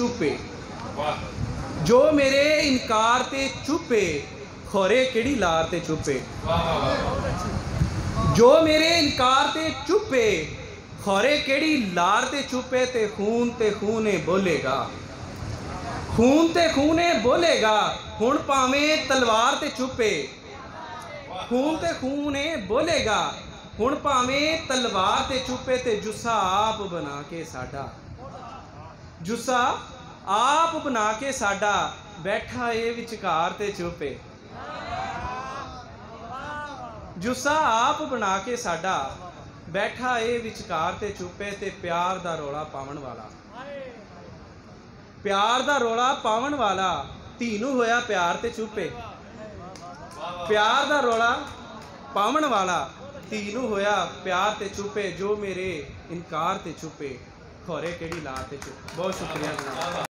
चुपे, जो मेरे इनकार ते चुपे खोरे केड़ी लार ते चुपे। जो मेरे इनकार ते चुपे खोरे केड़ी लार ते चुपे। ते खूने बोलेगा, खून ते खूने बोलेगा हुण भावें तलवार ते चुपे। खून ते खूने बोलेगा हुण भावें तलवार ते चुपे। ते जुस्सा आप बना के साडा, जुस्सा आप बना के साडा बैठा ए विचकार ते चुपे। जुस्सा आप बना के साडा बैठा ए विचकार ते चुपे। ते प्यार दा रौला पावन वाला, प्यार दा रौला पावन वाला धी नूं होया प्यार ते चुपे। प्यार दा रौला पावन वाला धी नूं होया प्यार ते चुपे। जो मेरे इनकार ते चुपे खोरे केड़ी लार ते चुपे। बहुत शुक्रिया जनाब।